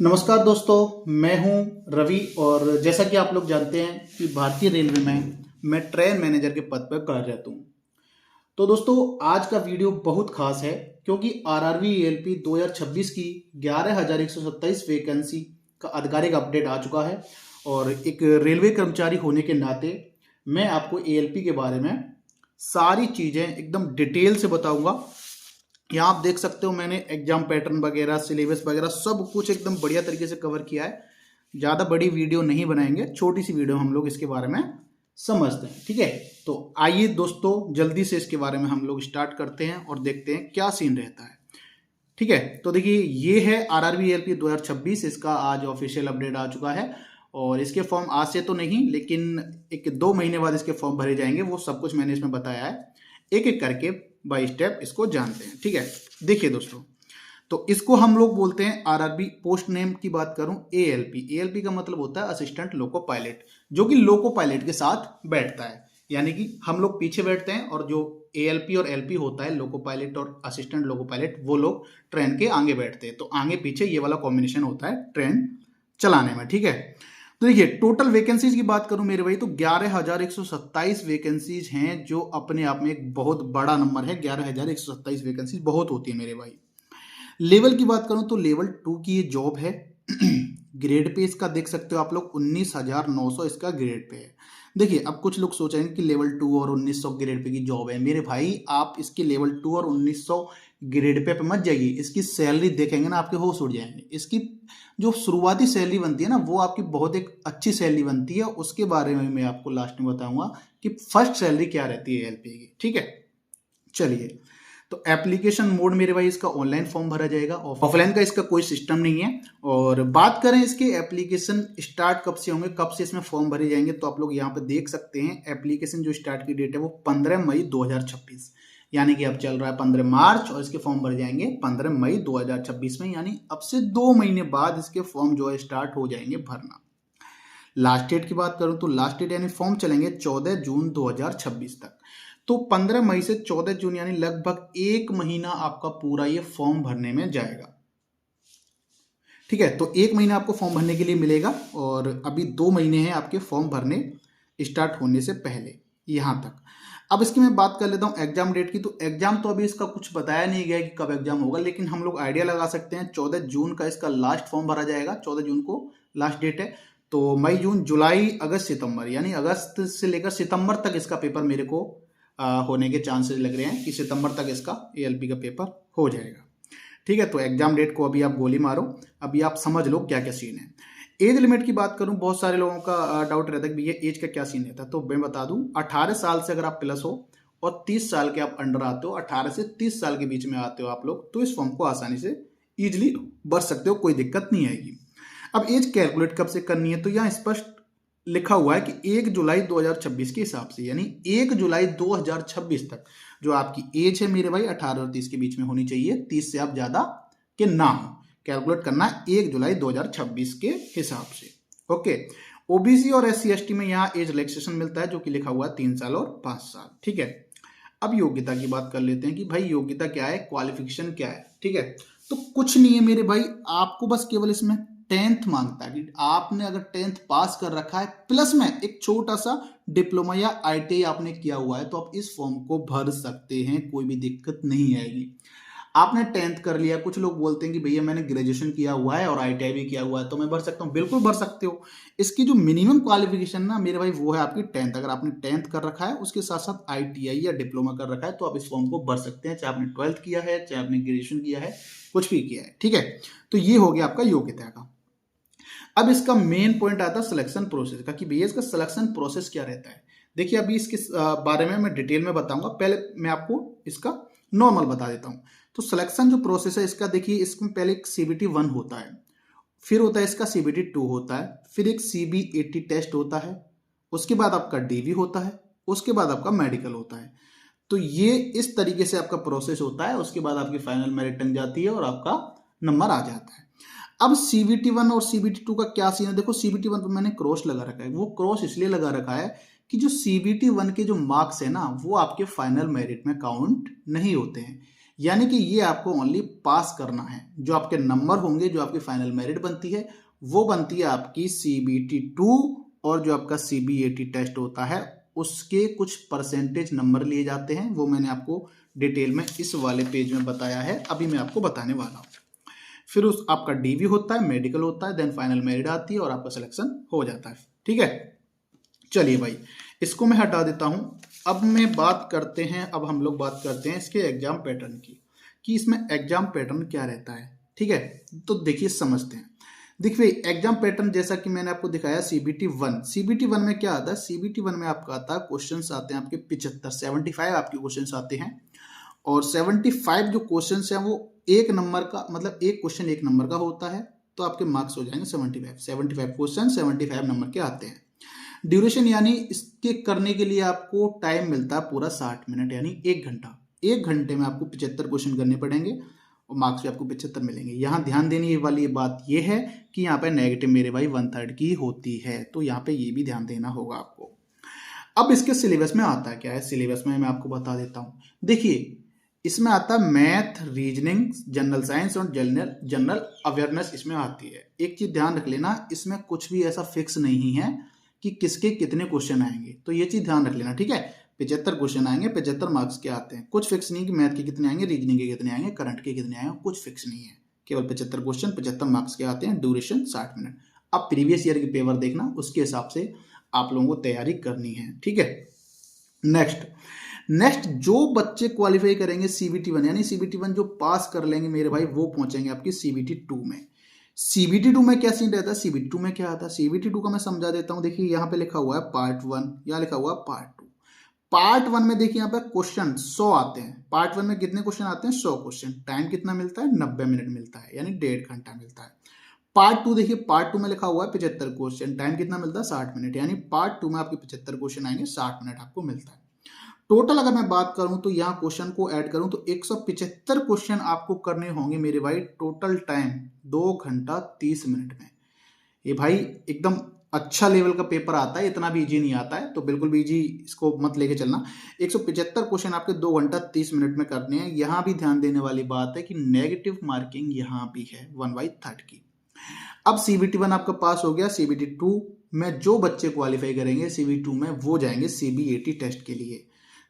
नमस्कार दोस्तों, मैं हूं रवि और जैसा कि आप लोग जानते हैं कि भारतीय रेलवे में मैं ट्रेन मैनेजर के पद पर कार्यरत हूं। तो दोस्तों, आज का वीडियो बहुत खास है क्योंकि आरआरबी एएलपी 2026 की 11,127 वैकेंसी का आधिकारिक अपडेट आ चुका है और एक रेलवे कर्मचारी होने के नाते मैं आपको एएलपी के बारे में सारी चीज़ें एकदम डिटेल से बताऊंगा। यहाँ आप देख सकते हो मैंने एग्जाम पैटर्न वगैरह, सिलेबस वगैरह सब कुछ एकदम बढ़िया तरीके से कवर किया है। ज़्यादा बड़ी वीडियो नहीं बनाएंगे, छोटी सी वीडियो हम लोग इसके बारे में समझते हैं, ठीक है। तो आइए दोस्तों, जल्दी से इसके बारे में हम लोग स्टार्ट करते हैं और देखते हैं क्या सीन रहता है, ठीक है। तो देखिए, ये है आरआरबी एएलपी 2026, इसका आज ऑफिशियल अपडेट आ चुका है और इसके फॉर्म आज से तो नहीं, लेकिन 1-2 महीने बाद इसके फॉर्म भरे जाएंगे। वो सब कुछ मैंने इसमें बताया है, एक एक करके बाय स्टेप इसको जानते हैं, ठीक है। देखिए दोस्तों, तो इसको हम लोग बोलते हैं आरआरबी। पोस्ट नेम की बात करूं, एएलपी। एएलपी का मतलब होता है असिस्टेंट लोको पायलट, जो कि लोको पायलट के साथ बैठता है। यानी कि हम लोग पीछे बैठते हैं और जो एएलपी और एलपी होता है, लोको पायलट और असिस्टेंट लोको पायलट, वो लोग ट्रेन के आगे बैठते हैं। तो आगे पीछे ये वाला कॉम्बिनेशन होता है ट्रेन चलाने में, ठीक है। तो देखिए, टोटल वैकेंसीज की बात करूं मेरे भाई, तो 11,127 वैकेंसीज हैं, जो अपने आप में एक बहुत बड़ा नंबर है। 11,127 वैकेंसीज बहुत होती है मेरे भाई। लेवल की बात करूं तो लेवल 2 की ये जॉब है। ग्रेड पे इसका देख सकते हो आप लोग, 19,900 इसका ग्रेड पे है। देखिए, अब कुछ लोग सोचेंगे कि लेवल 2 और 1900 ग्रेड पे की जॉब है। मेरे भाई, आप इसकी लेवल 2 और 1900 ग्रेड पे मत जाइए। इसकी सैलरी देखेंगे ना, आपके होश उड़ जाएंगे। इसकी जो शुरुआती सैलरी बनती है ना, वो आपकी बहुत एक अच्छी सैलरी बनती है। उसके बारे में मैं आपको लास्ट में बताऊंगा कि फर्स्ट सैलरी क्या रहती है एएलपी की, ठीक है। चलिए, तो एप्लीकेशन मोड मेरे भाई, इसका ऑनलाइन फॉर्म भरा जाएगा, ऑफलाइन का इसका कोई सिस्टम नहीं है। और बात करें इसके एप्लीकेशन स्टार्ट कब से होंगे, कब से इसमें फॉर्म भरे जाएंगे, तो आप लोग यहाँ पे देख सकते हैं एप्लीकेशन जो स्टार्ट की डेट है वो 15 मई 2026, यानी कि अब चल रहा है 15 मार्च और इसके फॉर्म भरे जाएंगे 15 मई 2026 में। यानी अब से 2 महीने बाद इसके फॉर्म जो है स्टार्ट हो जाएंगे भरना। लास्ट डेट की बात करूं तो लास्ट डेट यानी फॉर्म चलेंगे 14 जून 2026 तक। तो 15 मई से 14 जून यानी लगभग 1 महीना आपका पूरा ये फॉर्म भरने में जाएगा, ठीक है। तो 1 महीना आपको फॉर्म भरने के लिए मिलेगा और अभी 2 महीने हैं आपके फॉर्म भरने स्टार्ट होने से पहले, यहां तक। अब इसकी मैं बात कर लेता हूं एग्जाम डेट की। तो एग्जाम तो अभी इसका कुछ बताया नहीं गया कि कब एग्जाम होगा, लेकिन हम लोग आइडिया लगा सकते हैं 14 जून का इसका लास्ट फॉर्म भरा जाएगा। 14 जून को लास्ट डेट है। तो मई, जून, जुलाई, अगस्त, सितंबर, यानी अगस्त से लेकर सितंबर तक इसका पेपर मेरे को होने के चांसेस लग रहे हैं कि सितंबर तक इसका एएलपी का पेपर हो जाएगा, ठीक है। तो एग्जाम डेट को अभी आप गोली मारो, अभी आप समझ लो क्या क्या सीन है। एज लिमिट की बात करूं, बहुत सारे लोगों का डाउट रहता है कि भैया एज का क्या सीन रहता है। तो मैं बता दूं, 18 साल से अगर आप प्लस हो और 30 साल के आप अंडर आते हो, 18 से 30 साल के बीच में आते हो आप लोग, तो इस फॉर्म को आसानी से इजिली भर सकते हो, कोई दिक्कत नहीं आएगी। अब एज कैलकुलेट कब से करनी है, तो यहाँ स्पष्ट लिखा हुआ है कि 1 जुलाई 2026 के हिसाब से, यानी 1 जुलाई 2026 तक जो आपकी एज है मेरे भाई 18 और 30 के बीच में होनी चाहिए। 30 से आप ज्यादा के ना हो, कैलकुलेट करना 1 जुलाई 2026 के हिसाब से, ओके। ओबीसी और एससी एसटी में यहाँ एज रिलैक्सेशन मिलता है, जो कि लिखा हुआ है 3 साल और 5 साल, ठीक है। अब योग्यता की बात कर लेते हैं कि भाई योग्यता क्या है, क्वालिफिकेशन क्या है, ठीक है। तो कुछ नहीं है मेरे भाई, आपको बस केवल इसमें 10th मांगता है कि आपने अगर 10th पास कर रखा है, प्लस में एक छोटा सा डिप्लोमा या आईटीआई आपने किया हुआ है, तो आप इस फॉर्म को भर सकते हैं, कोई भी दिक्कत नहीं आएगी। आपने 10th कर लिया, कुछ लोग बोलते हैं कि भैया मैंने ग्रेजुएशन किया हुआ है और आईटीआई भी किया हुआ है, तो मैं भर सकता हूँ। बिल्कुल भर सकते हो। इसकी जो मिनिमम क्वालिफिकेशन ना मेरे भाई, वो है आपकी 10th। अगर आपने 10th कर रखा है, उसके साथ साथ आईटीआई या डिप्लोमा कर रखा है, तो आप इस फॉर्म को भर सकते हैं, चाहे आपने 12th किया है, चाहे आपने ग्रेजुएशन किया है, कुछ भी किया है, ठीक है। तो ये हो गया आपका योग्यता का। अब इसका मेन पॉइंट आता है सिलेक्शन प्रोसेस का, कि भैया इसका सिलेक्शन प्रोसेस क्या रहता है। देखिए, अभी इसके बारे में मैं डिटेल में बताऊंगा, पहले मैं आपको इसका नॉर्मल बता देता हूं। तो सिलेक्शन जो प्रोसेस है इसका, देखिए, इसमें पहले एक सीबीटी 1 होता है, फिर होता है इसका सीबीटी 2 होता है, फिर एक सीबी80 टेस्ट होता है, उसके बाद आपका डीवी होता है, उसके बाद आपका मेडिकल होता है। तो ये इस तरीके से आपका प्रोसेस होता है। उसके बाद आपकी फाइनल मेरिट टंग जाती है और आपका नंबर आ जाता है। अब सीबीटी 1 और सीबीटी 2 का क्या सीन है, देखो सीबीटी 1 पर मैंने क्रॉस लगा रखा है। वो क्रॉस इसलिए लगा रखा है कि जो सीबीटी 1 के जो मार्क्स है ना, वो आपके फाइनल मेरिट में काउंट नहीं होते हैं। यानी कि ये आपको ओनली पास करना है। जो आपके नंबर होंगे, जो आपकी फाइनल मेरिट बनती है, वो बनती है आपकी CBT 2, और जो आपका CBAT टेस्ट होता है उसके कुछ परसेंटेज नंबर लिए जाते हैं। वो मैंने आपको डिटेल में इस वाले पेज में बताया है, अभी मैं आपको बताने वाला हूँ। फिर उस आपका DV होता है, मेडिकल होता है, देन फाइनल मेरिट आती है और आपका सिलेक्शन हो जाता है। ठीक है, चलिए भाई इसको मैं हटा देता हूं। अब हम लोग बात करते हैं इसके एग्जाम पैटर्न की, कि इसमें एग्जाम पैटर्न क्या रहता है। ठीक है, तो देखिए समझते हैं। देखिए एग्जाम पैटर्न जैसा कि मैंने आपको दिखाया, CBT 1 में क्या आता है, CBT 1 में आपका आता है क्वेश्चंस आते हैं आपके 75 आपके क्वेश्चंस आते हैं, और 75 जो क्वेश्चंस हैं वो एक नंबर का, मतलब एक क्वेश्चन एक नंबर का होता है, तो आपके मार्क्स हो जाएंगे 75 क्वेश्चन 75 नंबर के आते हैं। ड्यूरेशन यानी इसके करने के लिए आपको टाइम मिलता है पूरा 60 मिनट, यानी 1 घंटा। 1 घंटे में आपको 75 क्वेश्चन करने पड़ेंगे और मार्क्स भी आपको 75 मिलेंगे। यहाँ ध्यान देने वाली बात यह है कि यहाँ पे नेगेटिव मेरे भाई 1/3 की होती है, तो यहाँ पे ये भी ध्यान देना होगा आपको। अब इसके सिलेबस में आता है क्या है, सिलेबस में मैं आपको बता देता हूँ। देखिए इसमें आता है मैथ, रीजनिंग, जनरल साइंस और जनरल अवेयरनेस इसमें आती है। एक चीज ध्यान रख लेना, इसमें कुछ भी ऐसा फिक्स नहीं है कि किसके कितने क्वेश्चन आएंगे, तो ये चीज ध्यान रख लेना। ठीक है, 75 क्वेश्चन आएंगे, 75 मार्क्स के आते हैं। कुछ फिक्स नहीं कि मैथ के कितने आएंगे, रीजनिंग के कितने आएंगे, करंट के कितने आएंगे, कुछ फिक्स नहीं है। केवल 75 क्वेश्चन 75 मार्क्स के आते हैं, ड्यूरेशन 60 मिनट। अब प्रीवियस ईयर के पेपर देखना, उसके हिसाब से आप लोगों को तैयारी करनी है। ठीक है, नेक्स्ट जो बच्चे क्वालिफाई करेंगे CBT 1, यानी CBT 1 जो पास कर लेंगे मेरे भाई, वो पहुंचेंगे आपकी CBT 2 में। CBT 2 में क्या सीन रहता है, CBT 2 में क्या आता है, CBT 2 का मैं समझा देता हूं। देखिए यहाँ पे लिखा हुआ है पार्ट 1, यहाँ लिखा हुआ है पार्ट 2। पार्ट 1 में देखिए यहाँ पे क्वेश्चन 100 आते हैं। पार्ट 1 में कितने क्वेश्चन आते हैं, 100 क्वेश्चन। टाइम कितना मिलता है, 90 मिनट मिलता है, यानी 1.5 घंटा मिलता है। पार्ट 2 देखिए, पार्ट 2 में लिखा हुआ है 75 क्वेश्चन, टाइम कितना मिलता है, 60 मिनट, यानी पार्ट 2 में आपके 75 क्वेश्चन आएंगे, 60 मिनट आपको मिलता है। टोटल अगर मैं बात करूं तो यहाँ क्वेश्चन को ऐड करूं तो 175 क्वेश्चन आपको करने होंगे मेरे भाई। टोटल टाइम 2 घंटा 30 मिनट में। ये भाई एकदम अच्छा लेवल का पेपर आता है, इतना भी इजी नहीं आता है, तो बिल्कुल भी इजी इसको मत लेके चलना। 175 क्वेश्चन आपके 2 घंटा 30 मिनट में करने हैं। यहाँ भी ध्यान देने वाली बात है कि नेगेटिव मार्किंग यहाँ भी है 1/3 की। अब CBT 1 आपका पास हो गया। CBT 2 में जो बच्चे क्वालिफाई करेंगे CBT 2 में, वो जाएंगे CBAT टेस्ट के लिए,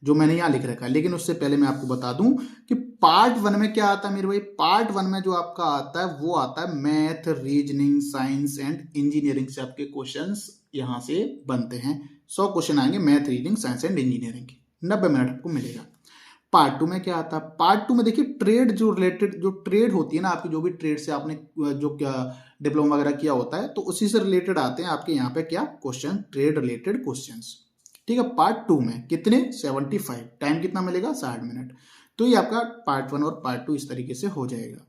जो मैंने यहां लिख रखा है। लेकिन उससे पहले मैं आपको बता दूं कि पार्ट 1 में क्या आता है मेरे भाई। पार्ट 1 में जो आपका आता है वो आता है math, reasoning, science and engineering से आपके क्वेश्चंस यहां से बनते हैं। 100 क्वेश्चन आएंगे math, reasoning, science and engineering के, 90 मिनट आपको मिलेगा। पार्ट 2 में क्या आता है, पार्ट 2 में देखिए ट्रेड जो रिलेटेड, जो ट्रेड होती है ना आपकी, जो भी ट्रेड से आपने जो क्या डिप्लोमा वगैरह किया होता है, तो उसी से रिलेटेड आते हैं आपके यहाँ पे क्या क्वेश्चन, ट्रेड रिलेटेड क्वेश्चंस। ठीक है, पार्ट 2 में कितने, 75, टाइम कितना मिलेगा, 60 मिनट। तो ये आपका पार्ट 1 और पार्ट 2 इस तरीके से हो जाएगा।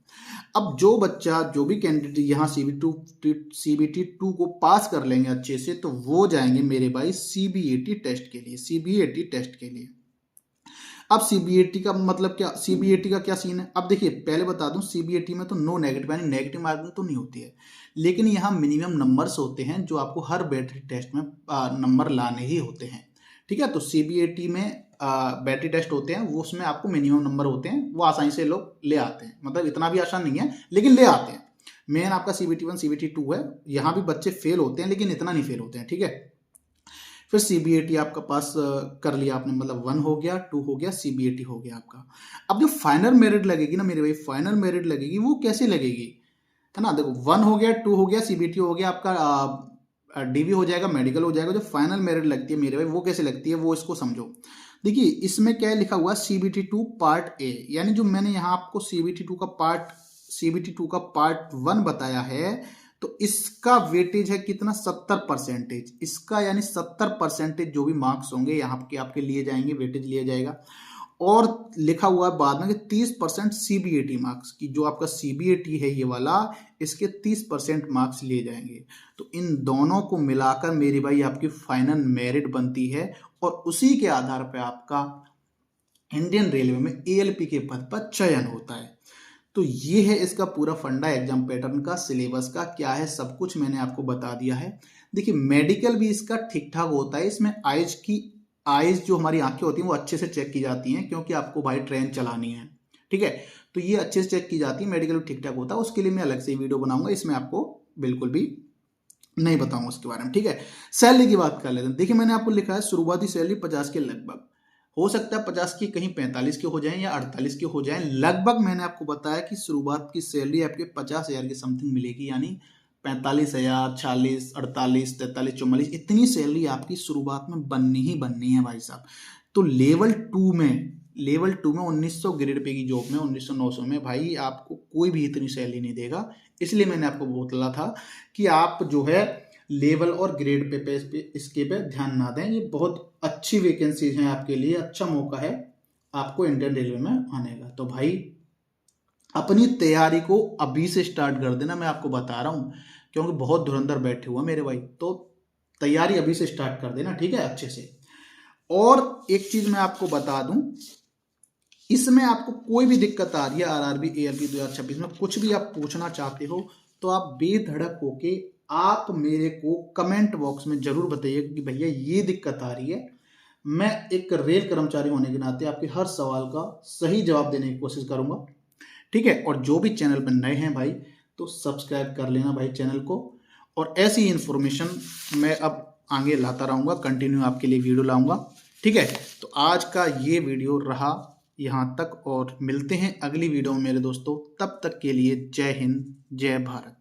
अब जो बच्चा, जो भी कैंडिडेट यहाँ CBT 2 को पास कर लेंगे अच्छे से, तो वो जाएंगे मेरे भाई CBAT टेस्ट के लिए, CBAT टेस्ट के लिए। अब CBAT का मतलब क्या, CBAT का क्या सीन है। अब देखिए पहले बता दूं, CBAT में तो नो नेगेटिव, यानी नेगेटिव मार्किंग तो नहीं होती है, लेकिन यहाँ मिनिमम नंबर्स होते हैं जो आपको हर बैटरी टेस्ट में नंबर लाने ही होते हैं। ठीक है, तो CBAT में बैटरी टेस्ट होते हैं, वो उसमें आपको मिनिमम नंबर होते हैं, वो आसानी से लोग ले आते हैं। मतलब इतना भी आसान नहीं है, लेकिन ले आते हैं। मेन आपका CBT 1 CBT 2 है, यहाँ भी बच्चे फेल होते हैं, लेकिन इतना नहीं फेल होते हैं। ठीक है, फिर CBAT आपका पास कर लिया आपने, मतलब 1 हो गया, 2 हो गया, CBAT हो गया आपका। अब जो फाइनल मेरिट लगेगी ना मेरे भाई, फाइनल मेरिट लगेगी, वो कैसे लगेगी, है ना। देखो 1 हो गया, 2 हो गया, CBAT हो गया, आपका DV हो जाएगा, मेडिकल हो जाएगा। जो फाइनल मेरिट लगती है मेरे भाई, वो कैसे लगती है, वो इसको समझो। देखिए इसमें क्या लिखा हुआ है, CBT 2 पार्ट A, यानी जो मैंने यहाँ आपको CBT 2 का पार्ट 1 बताया है, तो इसका वेटेज है कितना, 70%। इसका यानी 70% जो भी मार्क्स होंगे यहाँ के आपके लिए जाएंगे, वेटेज लिया जाएगा। और लिखा हुआ है बाद में कि 30% CBAT मार्क्स की, जो आपका CBAT है ये वाला, इसके 30% मार्क्स लिए जाएंगे। तो इन दोनों को मिलाकर मेरी भाई आपकी फाइनल मेरिट बनती है, और उसी के आधार पर आपका इंडियन रेलवे में ALP के पद पर चयन होता है। तो ये है इसका पूरा फंडा, एग्जाम पैटर्न का, सिलेबस का क्या है, सब कुछ मैंने आपको बता दिया है। देखिए मेडिकल भी इसका ठीक ठाक होता है। इसमें आइज जो हमारी आंखें होती हैं वो अच्छे से चेक की जाती हैं, क्योंकि आपको भाई ट्रेन चलानी है। ठीक है। तो ये अच्छे से चेक की जाती है, मेडिकल ठीक ठाक होता है, उसके लिए मैं अलग से वीडियो बनाऊंगा, इसमें आपको बिल्कुल भी नहीं बताऊंगा उसके बारे में, ठीक है। सैलरी की बात कर लेते हैं। देखिए मैंने आपको लिखा है शुरुआती सैलरी 50 के लगभग, हो सकता है 50 की कहीं 45 के हो जाएं या 48 के हो जाएं, लगभग मैंने आपको बताया कि शुरुआत की सैलरी आपके 50,000 के समथिंग मिलेगी, यानी 45,000, 40, 48, 43, 44, इतनी सैलरी आपकी शुरुआत में बननी ही बननी है भाई साहब। तो लेवल टू में 1900 ग्रेड पे की जॉब में 1900-900 में भाई आपको कोई भी इतनी सैलरी नहीं देगा। इसलिए मैंने आपको बोला था कि आप जो है लेवल और ग्रेड पे इसके पे ध्यान ना दें। ये बहुत अच्छी वैकेंसी है आपके लिए, अच्छा मौका है आपको इंडियन रेलवे में आने का। तो भाई अपनी तैयारी को अभी से स्टार्ट कर देना, मैं आपको बता रहा हूँ, क्योंकि बहुत धुरंधर बैठे हुए मेरे भाई। तो तैयारी अभी से स्टार्ट कर देना, ठीक है, अच्छे से। और एक चीज मैं आपको बता दूं, इसमें आपको कोई भी दिक्कत आ रही है आरआरबी एएलपी 2026 में, कुछ भी आप पूछना चाहते हो तो आप बेधड़क होके आप मेरे को कमेंट बॉक्स में जरूर बताइएगा कि भैया ये दिक्कत आ रही है। मैं एक रेल कर्मचारी होने के नाते आपके हर सवाल का सही जवाब देने की कोशिश करूंगा, ठीक है। और जो भी चैनल पर नए हैं भाई, तो सब्सक्राइब कर लेना भाई चैनल को। और ऐसी इंफॉर्मेशन मैं अब आगे लाता रहूंगा, कंटिन्यू आपके लिए वीडियो लाऊंगा, ठीक है। तो आज का ये वीडियो रहा यहाँ तक, और मिलते हैं अगली वीडियो में मेरे दोस्तों। तब तक के लिए जय हिंद, जय भारत।